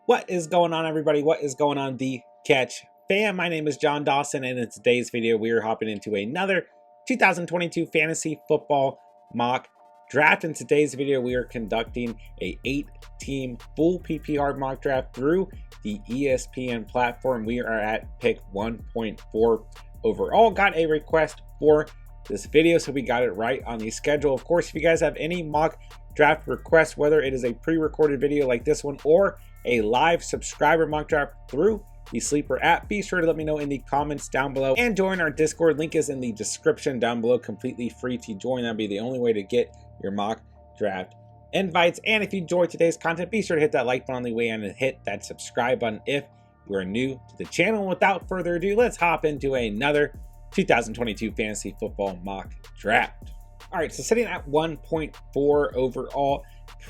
What is going on, everybody? What is going on, the Catch fam? My name is Jon Dawson, and in today's video, we are hopping into another 2022 fantasy football mock draft. In today's video, we are conducting a 8-team full PPR mock draft through the ESPN platform. We are at pick 1.4 overall. Got a request for this video, so we got it right on the schedule. Of course, if you guys have any mock draft requests, whether it is a pre-recorded video like this one or a live subscriber mock draft through the Sleeper app, be sure to let me know in the comments down below and join our Discord. Link is in the description down below, completely free to join. That'll be the only way to get your mock draft invites. And if you enjoyed today's content, be sure to hit that like button on the way in and hit that subscribe button if you are new to the channel. Without further ado, let's hop into another 2022 fantasy football mock draft. All right, so sitting at 1.4 overall,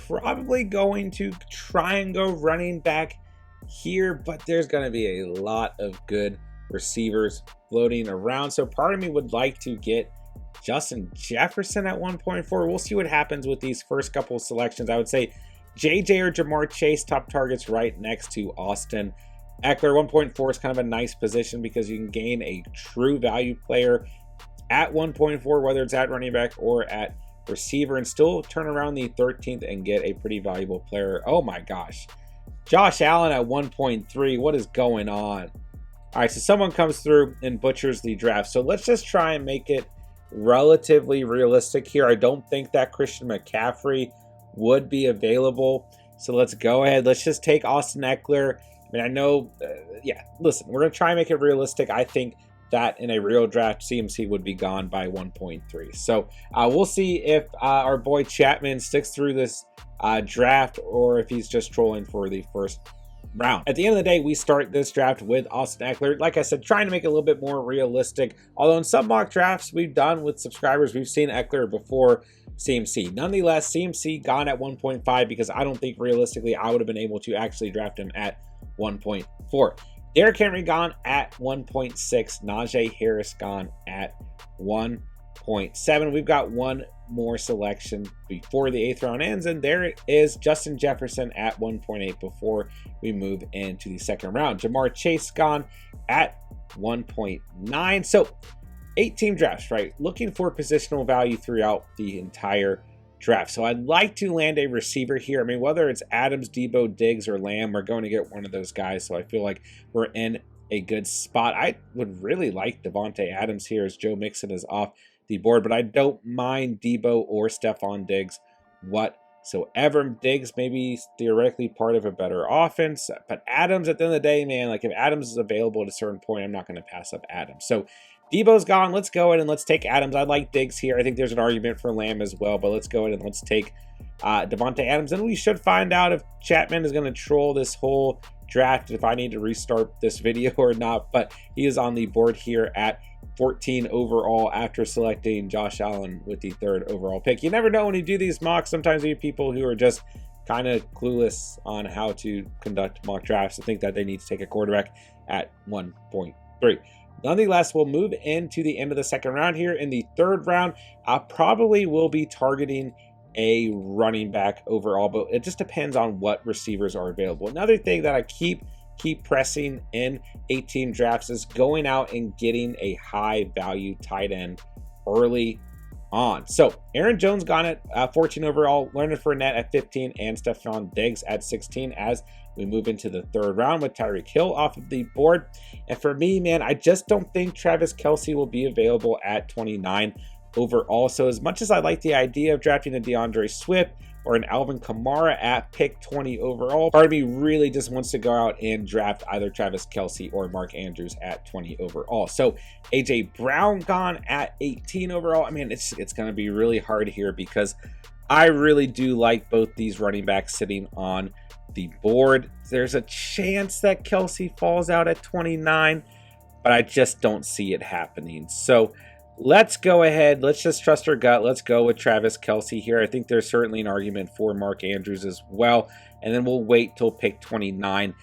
probably going to try and go running back here, but there's going to be a lot of good receivers floating around. So part of me would like to get Justin Jefferson at 1.4. We'll see what happens with these first couple of selections. I would say JJ or Jamar Chase, top targets right next to Austin Eckler. 1.4 is kind of a nice position because you can gain a true value player at 1.4, whether it's at running back or at receiver, and still turn around the 13th and get a pretty valuable player. Oh my gosh. Josh Allen at 1.3. What is going on? All right, so someone comes through and butchers the draft. So let's just try and make it relatively realistic here. I don't think that Christian McCaffrey would be available. So let's go ahead. Let's just take Austin Eckler. I mean, I know, yeah, listen, we're going to try and make it realistic. I think that in a real draft, CMC would be gone by 1.3. So we'll see if our boy Chapman sticks through this draft or if he's just trolling for the first round. At the end of the day, we start this draft with Austin Eckler. Like I said, trying to make it a little bit more realistic. Although in some mock drafts we've done with subscribers, we've seen Eckler before CMC. Nonetheless, CMC gone at 1.5 because I don't think realistically I would have been able to actually draft him at 1.4. Derrick Henry gone at 1.6. Najee Harris gone at 1.7. We've got one more selection before the 8th round ends, and there is Justin Jefferson at 1.8 before we move into the 2nd round. Jamar Chase gone at 1.9. So 8-team drafts, right? Looking for positional value throughout the entire draft. So I'd like to land a receiver here. I mean, whether it's Adams, Debo, Diggs, or Lamb, we're going to get one of those guys. So I feel like we're in a good spot. I would really like Devontae Adams here as Joe Mixon is off the board, but I don't mind Debo or Stephon Diggs whatsoever. Diggs maybe theoretically part of a better offense, but Adams, at the end of the day, man, like if Adams is available at a certain point, I'm not going to pass up Adams. So Debo's gone. Let's go ahead and let's take Adams. I like Diggs here. I think there's an argument for Lamb as well, but let's go ahead and let's take Devontae Adams. And we should find out if Chapman is going to troll this whole draft, if I need to restart this video or not. But he is on the board here at 14 overall after selecting Josh Allen with the 3rd overall pick. You never know when you do these mocks. Sometimes you have people who are just kind of clueless on how to conduct mock drafts and think that they need to take a quarterback at 1.3. Nonetheless, we'll move into the end of the 2nd round here. In the 3rd round, I probably will be targeting a running back overall, but it just depends on what receivers are available. Another thing that I keep pressing in 8-team drafts is going out and getting a high value tight end early on. So Aaron Jones gone at 14 overall, Leonard Fournette at 15, and Stephon Diggs at 16 as we move into the 3rd round with Tyreek Hill off of the board. And for me, man, I just don't think Travis Kelce will be available at 29 overall. So as much as I like the idea of drafting a DeAndre Swift or an Alvin Kamara at pick 20 overall, part of me really just wants to go out and draft either Travis Kelce or Mark Andrews at 20 overall. So AJ Brown gone at 18 overall. I mean, it's going to be really hard here because I really do like both these running backs sitting on the board. There's a chance that Kelce falls out at 29, but I just don't see it happening. So let's go ahead. Let's just trust our gut. Let's go with Travis Kelce here. I think there's certainly an argument for Mark Andrews as well. And then we'll wait till pick 29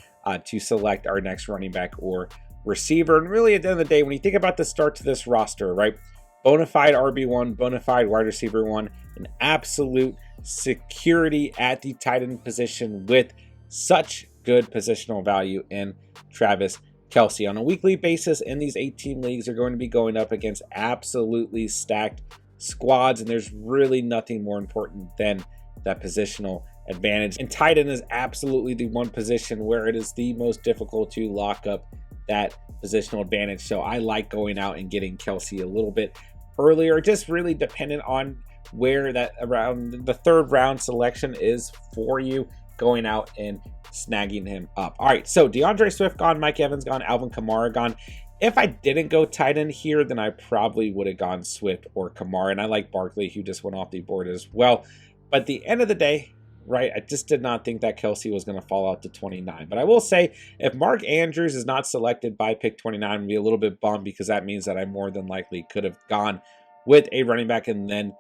to select our next running back or receiver. And really, at the end of the day, when you think about the start to this roster, right? Bona fide RB1, bona fide wide receiver 1, an absolute security at the tight end position with such good positional value in Travis Kelce. On a weekly basis in these 8-team leagues, are going to be going up against absolutely stacked squads, and there's really nothing more important than that positional advantage. And tight end is absolutely the one position where it is the most difficult to lock up that positional advantage. So I like going out and getting Kelce a little bit earlier, just really dependent on where that around the 3rd round selection is for you, going out and snagging him up. All right, so DeAndre Swift gone, Mike Evans gone, Alvin Kamara gone. If I didn't go tight end here, then I probably would have gone Swift or Kamara, and I like Barkley, who just went off the board as well. But at the end of the day, right, I just did not think that Kelce was going to fall out to 29. But I will say, if Mark Andrews is not selected by pick 29, I'm going to be a little bit bummed, because that means that I more than likely could have gone with a running back and then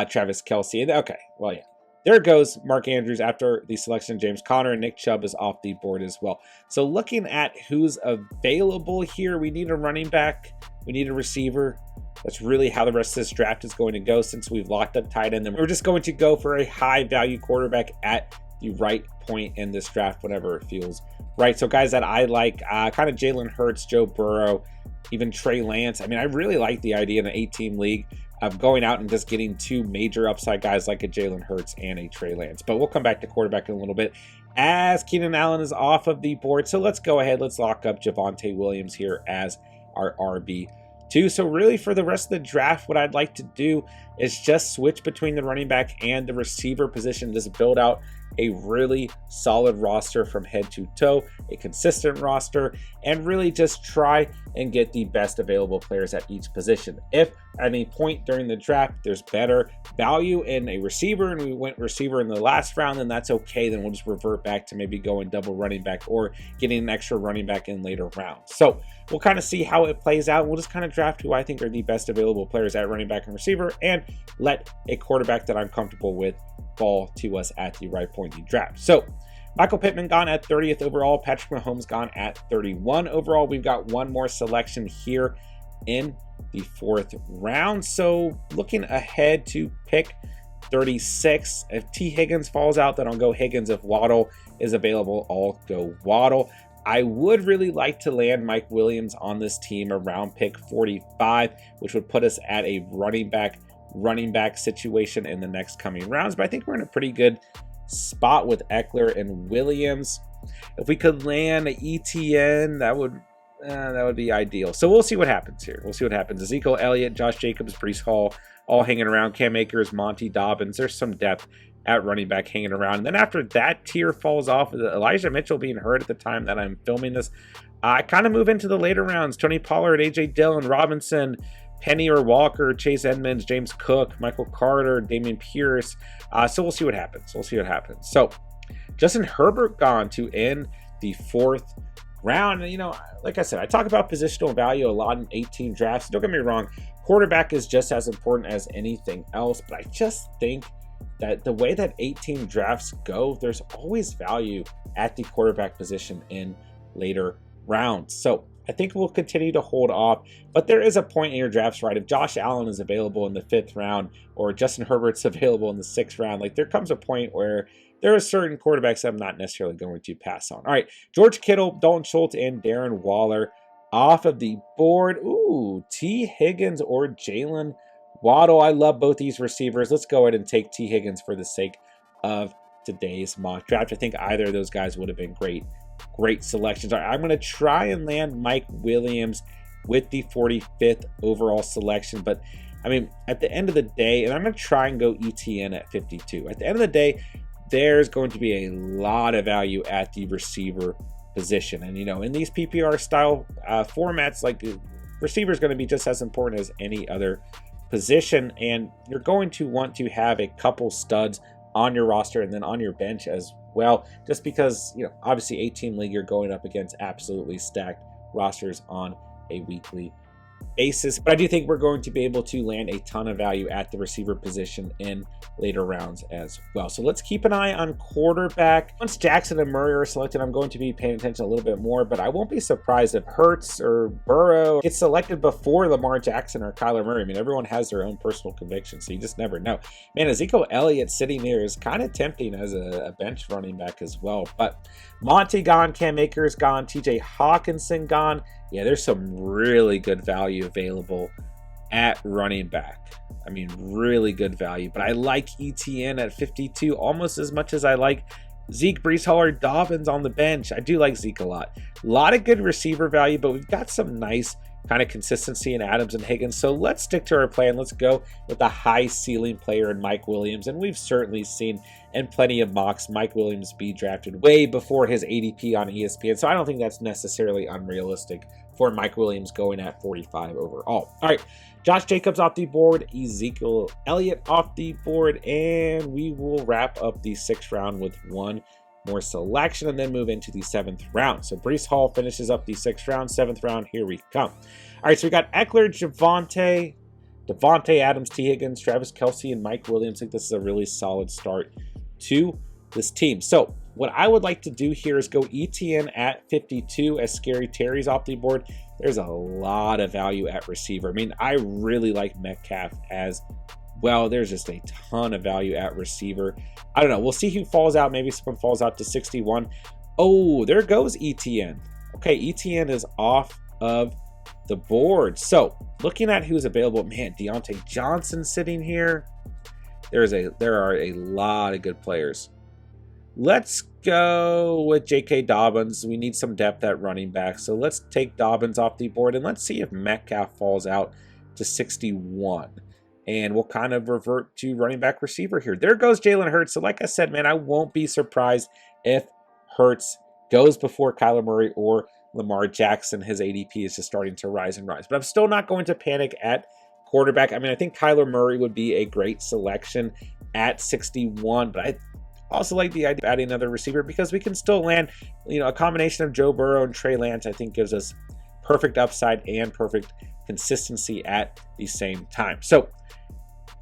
Travis Kelce. And okay, well, yeah. There goes Mark Andrews after the selection of James Conner, and Nick Chubb is off the board as well. So looking at who's available here, we need a running back, we need a receiver. That's really how the rest of this draft is going to go, since we've locked up tight end. And we're just going to go for a high value quarterback at the right point in this draft, whenever it feels right. So guys that I like, kind of Jalen Hurts, Joe Burrow, even Trey Lance. I mean, I really like the idea in an 8-team league of going out and just getting 2 major upside guys like a Jalen Hurts and a Trey Lance. But we'll come back to quarterback in a little bit as Keenan Allen is off of the board. So let's go ahead. Let's lock up Javonte Williams here as our RB2. So really for the rest of the draft, what I'd like to do is just switch between the running back and the receiver position, just build out a really solid roster from head to toe, a consistent roster, and really just try and get the best available players at each position. If at any point during the draft there's better value in a receiver and we went receiver in the last round, then that's okay. Then we'll just revert back to maybe going double running back or getting an extra running back in later rounds. So we'll kind of see how it plays out. We'll just kind of draft who I think are the best available players at running back and receiver, and let a quarterback that I'm comfortable with fall to us at the right point in the draft. So Michael Pittman gone at 30th overall. Patrick Mahomes gone at 31 overall. We've got one more selection here in the 4th round. So looking ahead to pick 36. If T. Higgins falls out, then I'll go Higgins. If Waddle is available, I'll go Waddle. I would really like to land Mike Williams on this team around pick 45, which would put us at a running back situation in the next coming rounds. But I think we're in a pretty good spot with Eckler and Williams. If we could land ETN, that would be ideal. So we'll see what happens here. We'll see what happens. Ezekiel Elliott, Josh Jacobs, Breece Hall, all hanging around. Cam Akers, Monty Dobbins. There's some depth at running back hanging around. And then after that tier falls off, with Elijah Mitchell being hurt at the time that I'm filming this, I kind of move into the later rounds. Tony Pollard, AJ Dillon, Robinson, Penny or Walker, Chase Edmonds, James Cook, Michael Carter, Dameon Pierce. So we'll see what happens. So Justin Herbert gone to end the 4th round. And, you know, like I said, I talk about positional value a lot in 18 drafts. Don't get me wrong. Quarterback is just as important as anything else. But I just think that the way that 18 drafts go, there's always value at the quarterback position in later rounds. So I think we'll continue to hold off, but there is a point in your drafts, right? If Josh Allen is available in the 5th round or Justin Herbert's available in the 6th round, like there comes a point where there are certain quarterbacks that I'm not necessarily going to pass on. All right, George Kittle, Dalton Schultz, and Darren Waller off of the board. Ooh, T. Higgins or Jalen Waddle. I love both these receivers. Let's go ahead and take T. Higgins for the sake of today's mock draft. I think either of those guys would have been great selections. All right, I'm going to try and land Mike Williams with the 45th overall selection. But I mean, at the end of the day, and I'm going to try and go ETN at 52. At the end of the day, there's going to be a lot of value at the receiver position. And, you know, in these PPR style formats, like receiver is going to be just as important as any other position. And you're going to want to have a couple studs on your roster and then on your bench as well, just because, you know, obviously 8-team league, you're going up against absolutely stacked rosters on a weekly basis. But I do think we're going to be able to land a ton of value at the receiver position in later rounds as well. So let's keep an eye on quarterback. Once Jackson and Murray are selected, I'm going to be paying attention a little bit more, but I won't be surprised if Hurts or Burrow gets selected before Lamar Jackson or Kyler Murray. I mean, everyone has their own personal conviction, so you just never know. Man, Ezekiel Elliott sitting there is kind of tempting as a bench running back as well. But Monty gone, Cam Akers gone, TJ Hawkinson gone. Yeah, there's some really good value available at running back. I mean, really good value. But I like ETN at 52 almost as much as I like Zeke, Breece Hall, or Dobbins on the bench. I do like Zeke a lot. A lot of good receiver value, but we've got some nice kind of consistency in Adams and Higgins. So let's stick to our plan. Let's go with a high ceiling player in Mike Williams. And we've certainly seen in plenty of mocks Mike Williams be drafted way before his ADP on ESPN. So I don't think that's necessarily unrealistic for Mike Williams going at 45 overall. All right, Josh Jacobs off the board, Ezekiel Elliott off the board, and we will wrap up the 6th round with one more selection and then move into the 7th round. So Breece Hall finishes up the 6th round. 7th round, here we come. All right, so we got Eckler, Devontae Adams, T. Higgins, Travis Kelce, and Mike Williams. I think this is a really solid start to this team. So what I would like to do here is go ETN at 52 as Scary Terry's off the board. There's a lot of value at receiver. I mean, I really like Metcalf as well. There's just a ton of value at receiver. I don't know. We'll see who falls out. Maybe someone falls out to 61. Oh, there goes ETN. Okay, ETN is off of the board. So looking at who's available, man, Deontay Johnson sitting here. There are a lot of good players. Let's go with J.K. Dobbins. We need some depth at running back. So let's take Dobbins off the board and let's see if Metcalf falls out to 61. And we'll kind of revert to running back receiver here. There goes Jalen Hurts. So like I said, man, I won't be surprised if Hurts goes before Kyler Murray or Lamar Jackson. His ADP is just starting to rise and rise. But I'm still not going to panic at quarterback. I mean, I think Kyler Murray would be a great selection at 61. But I also like the idea of adding another receiver because we can still land, a combination of Joe Burrow and Trey Lance, I think gives us perfect upside and perfect consistency at the same time. So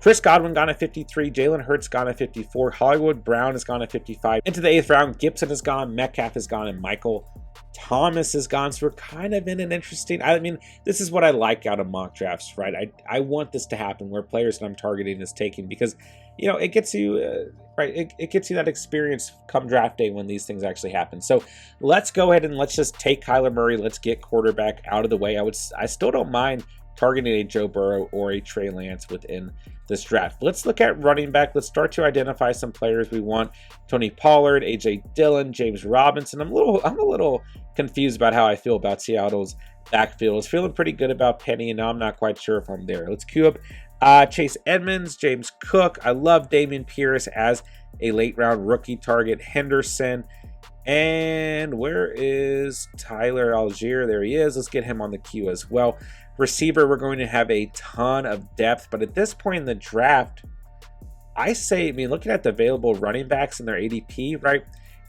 Chris Godwin gone at 53, Jalen Hurts gone at 54, Hollywood Brown is gone at 55. Into the 8th round, Gibson is gone, Metcalf is gone, and Michael Thomas is gone. So we're kind of in an interesting, I mean, this is what I like out of mock drafts, right? I want this to happen where players that I'm targeting is taking because, it gets you, right? It gets you that experience come draft day when these things actually happen. So let's go ahead and let's just take Kyler Murray. Let's get quarterback out of the way. I still don't mind targeting a Joe Burrow or a Trey Lance within this draft. Let's look at running back. Let's start to identify some players we want. Tony Pollard, AJ Dillon, James Robinson. I'm a little confused about how I feel about Seattle's backfield. I was feeling pretty good about Penny, and now I'm not quite sure if I'm there. Let's queue up Chase Edmonds, James Cook. I love Dameon Pierce as a late round rookie target. Henderson. And where is Tyler Algier? There he is. Let's get him on the queue as well. Receiver, we're going to have a ton of depth, but at this point in the draft, looking at the available running backs and their ADP, right?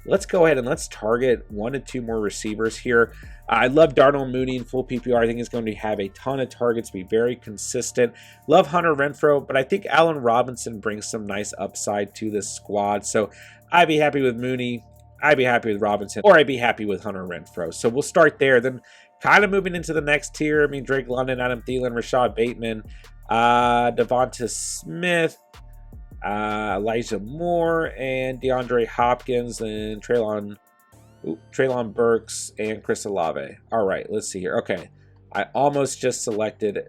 Let's go ahead and let's target 1 to 2 more receivers here. I love Darnell Mooney in full PPR. I think he's going to have a ton of targets, be very consistent. Love Hunter Renfrow, but I think Allen Robinson brings some nice upside to this squad. So I'd be happy with Mooney. I'd be happy with Robinson, or I'd be happy with Hunter Renfrow. So we'll start there. Then kind of moving into the next tier. I mean, Drake London, Adam Thielen, Rashad Bateman, Devonta Smith, Elijah Moore, and DeAndre Hopkins, and Treylon Burks, and Chris Olave. All right, let's see here. Okay, I almost just selected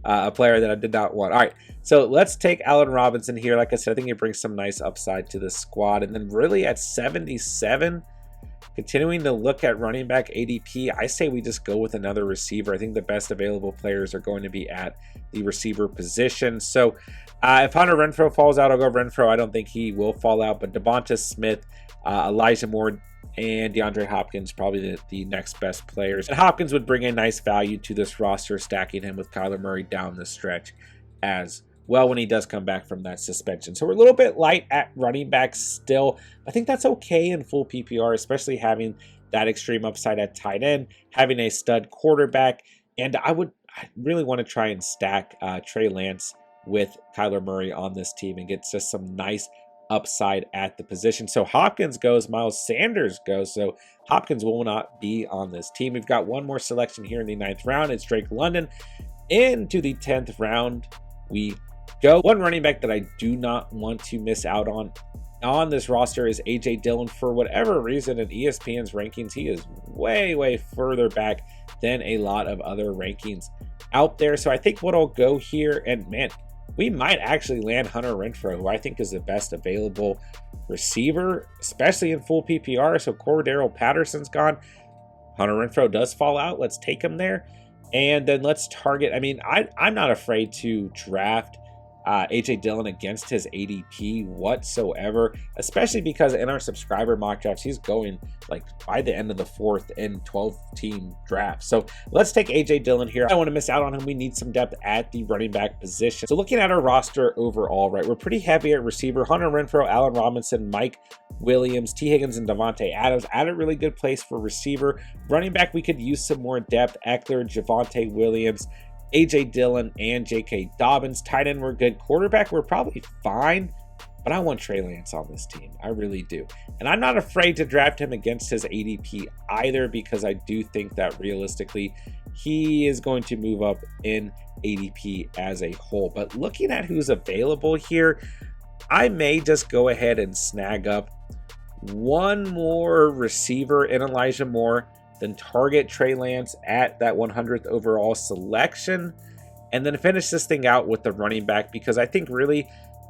a player that I did not want. All right, so let's take Allen Robinson here. Like I said, I think he brings some nice upside to this squad. And then really at 77, continuing to look at running back ADP, I say we just go with another receiver. I think the best available players are going to be at the receiver position. So if Hunter Renfrow falls out, I'll go Renfrow. I don't think he will fall out, but Devonta Smith, Elijah Moore, and DeAndre Hopkins probably the next best players. And Hopkins would bring a nice value to this roster, stacking him with Kyler Murray down the stretch as well when he does come back from that suspension. So we're a little bit light at running back still. I think that's okay in full PPR, especially having that extreme upside at tight end, having a stud quarterback, and I really want to try and stack Trey Lance with Kyler Murray on this team and get just some nice upside at the position. So Hopkins goes, Miles Sanders goes. So Hopkins will not be on this team. We've got one more selection here in the 9th round. It's Drake London. Into the 10th round, we go. One running back that I do not want to miss out on on this roster is A.J. Dillon. For whatever reason, in ESPN's rankings, he is way further back than a lot of other rankings out there. So I think what I'll go here, and man, we might actually land Hunter Renfrow, who I think is the best available receiver, especially in full PPR. So Cordero Patterson's gone. Hunter Renfrow does fall out. Let's take him there. And then let's target, I mean, I'm not afraid to draft A.J. Dillon against his ADP whatsoever, especially because in our subscriber mock drafts, he's going like by the end of the 4th in 12-team draft. So let's take A.J. Dillon here. I don't want to miss out on him. We need some depth at the running back position. So looking at our roster overall, right, we're pretty heavy at receiver. Hunter Renfrow, Allen Robinson, Mike Williams, T. Higgins, and Davante Adams at a really good place for receiver. Running back, we could use some more depth. Eckler, Javonte Williams, A.J. Dillon, and J.K. Dobbins. Tight end, we're good. Quarterback, we're probably fine, but I want Trey Lance on this team. I really do. And I'm not afraid to draft him against his ADP either, because I do think that realistically, he is going to move up in ADP as a whole. But looking at who's available here, I may just go ahead and snag up one more receiver in Elijah Moore, then target Trey Lance at that 100th overall selection, and then finish this thing out with the running back, because I think really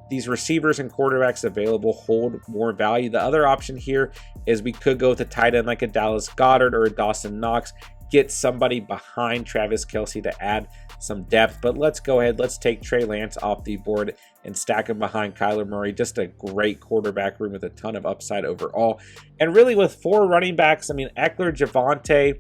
these receivers and quarterbacks available hold more value. The other option here is we could go with a tight end like a Dallas Goedert or a Dawson Knox, get somebody behind Travis Kelce to add some depth. But let's go ahead, let's take Trey Lance off the board and stack him behind Kyler Murray. Just a great quarterback room with a ton of upside overall. And really with 4 running backs, I mean, Eckler, Javonte,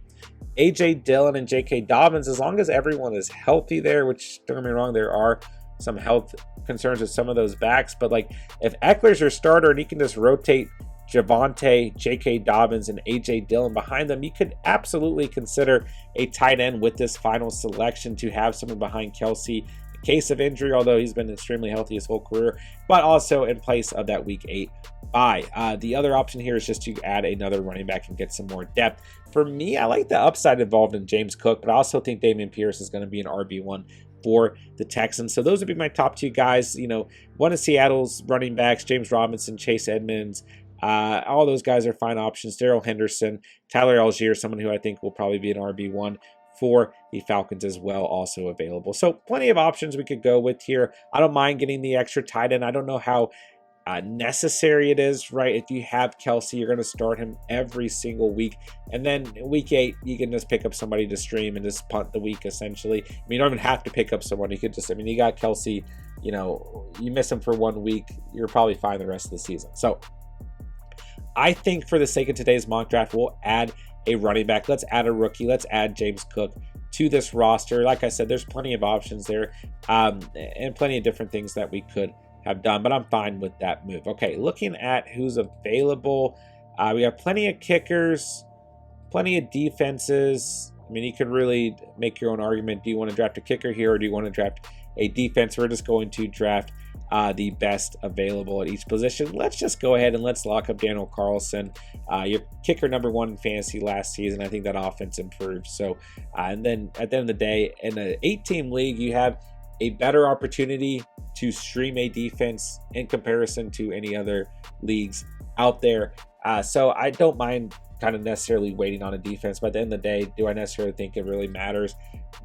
A.J. Dillon, and J.K. Dobbins, as long as everyone is healthy there, which don't get me wrong, there are some health concerns with some of those backs, but like if Eckler's your starter and he can just rotate Javonte, J.K. Dobbins, and A.J. Dillon behind them, you could absolutely consider a tight end with this final selection to have someone behind Kelce in case of injury, although he's been extremely healthy his whole career, but also in place of that Week 8 bye. The other option here is just to add another running back and get some more depth. For me, I like the upside involved in James Cook, but I also think Dameon Pierce is going to be an RB1 for the Texans. So those would be my top 2 guys. You know, one of Seattle's running backs, James Robinson, Chase Edmonds. All those guys are fine options. Darrell Henderson, Tyler Algier, someone who I think will probably be an RB1 for the Falcons as well, also available. So plenty of options we could go with here. I don't mind getting the extra tight end. I don't know how necessary it is, right? If you have Kelce, you're going to start him every single week, and then Week 8 you can just pick up somebody to stream and just punt the week essentially. I mean, you don't even have to pick up someone. You could just, I mean, you got Kelce, you know, you miss him for 1 week, you're probably fine the rest of the season. So I think for the sake of today's mock draft, we'll add a running back. Let's add a rookie. Let's add James Cook to this roster. Like I said, there's plenty of options there, and plenty of different things that we could have done, but I'm fine with that move. Okay, looking at who's available, we have plenty of kickers, plenty of defenses. I mean, you could really make your own argument. Do you want to draft a kicker here, or do you want to draft a defense? We're just going to draft the best available at each position. Let's just go ahead and let's lock up Daniel Carlson, your kicker #1 in fantasy last season. I think that offense improved. So, and then at the end of the day, in an 8-team league, you have a better opportunity to stream a defense in comparison to any other leagues out there. So I don't mind kind of necessarily waiting on a defense, but at the end of the day, do I necessarily think it really matters?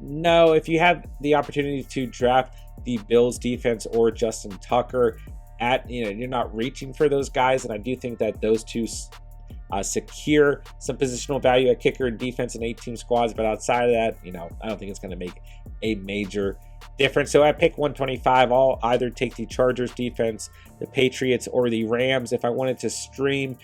No. If you have the opportunity to draft the Bills defense or Justin Tucker at, you know, you're not reaching for those guys, and I do think that those two secure some positional value at kicker and defense in 8-team squads, but outside of that, you know, I don't think it's going to make a major difference. So I pick 125. I'll either take the Chargers defense, the Patriots, or the Rams. If I wanted to stream,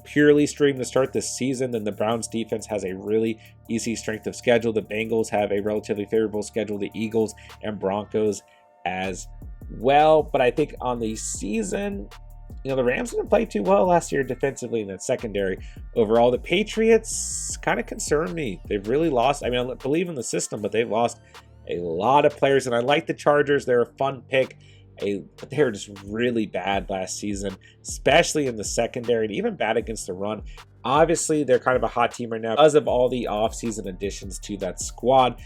purely stream to start this season, then the Browns defense has a really easy strength of schedule. The Bengals have a relatively favorable schedule. The Eagles and Broncos as well. But I think on the season, you know, the Rams didn't play too well last year defensively in that secondary. Overall, the Patriots kind of concern me. They've really lost. I mean, I believe in the system, but they've lost a lot of players, and I like the Chargers. They're a fun pick. they were just really bad last season, especially in the secondary, and even bad against the run. Obviously, they're kind of a hot team right now because of all the offseason additions to that squad.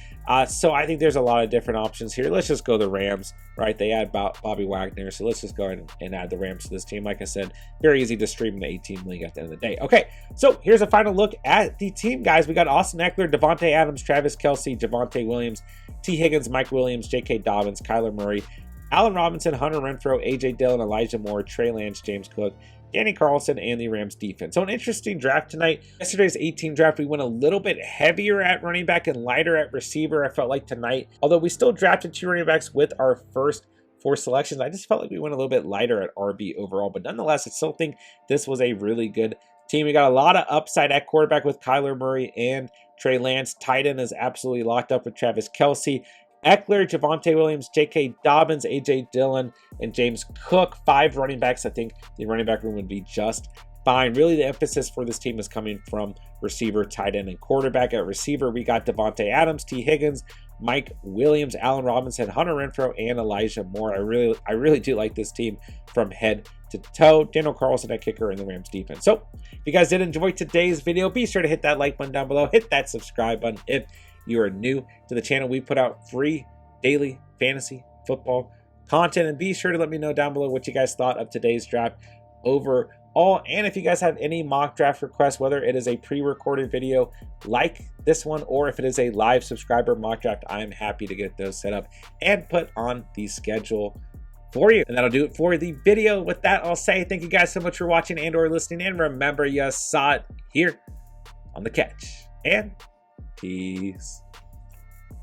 So I think there's a lot of different options here. Let's just go the Rams, right? They add Bobby Wagner, so let's just go ahead and add the Rams to this team. Like I said, very easy to stream in the 18 league at the end of the day. Okay, so here's a final look at the team, guys. We got Austin Eckler, Devontae Adams, Travis Kelce, Javonte Williams, T. Higgins, Mike Williams, J.K. Dobbins, Kyler Murray, Allen Robinson, Hunter Renfrow, A.J. Dillon, Elijah Moore, Trey Lance, James Cook, Danny Carlson, and the Rams defense. So an interesting draft tonight. Yesterday's 18 draft, we went a little bit heavier at running back and lighter at receiver, I felt like tonight. Although we still drafted 2 running backs with our first 4 selections, I just felt like we went a little bit lighter at RB overall. But nonetheless, I still think this was a really good team. We got a lot of upside at quarterback with Kyler Murray and Trey Lance. Tight end is absolutely locked up with Travis Kelce. Eckler, Javonte Williams, J.K. Dobbins, A.J. Dillon, and James Cook. 5 running backs. I think the running back room would be just fine. Really, the emphasis for this team is coming from receiver, tight end, and quarterback. At receiver, we got Devontae Adams, T. Higgins, Mike Williams, Allen Robinson, Hunter Renfrow, and Elijah Moore. I really do like this team from head to toe. Daniel Carlson at kicker, and the Rams defense. So, if you guys did enjoy today's video, be sure to hit that like button down below. Hit that subscribe button if you are new to the channel. We put out free daily fantasy football content, and be sure to let me know down below what you guys thought of today's draft overall. And if you guys have any mock draft requests, whether it is a pre-recorded video like this one or if it is a live subscriber mock draft, I'm happy to get those set up and put on the schedule for you. And that'll do it for the video. With that, I'll say thank you guys so much for watching and or listening, and remember, you saw it here on The Catch, and peace.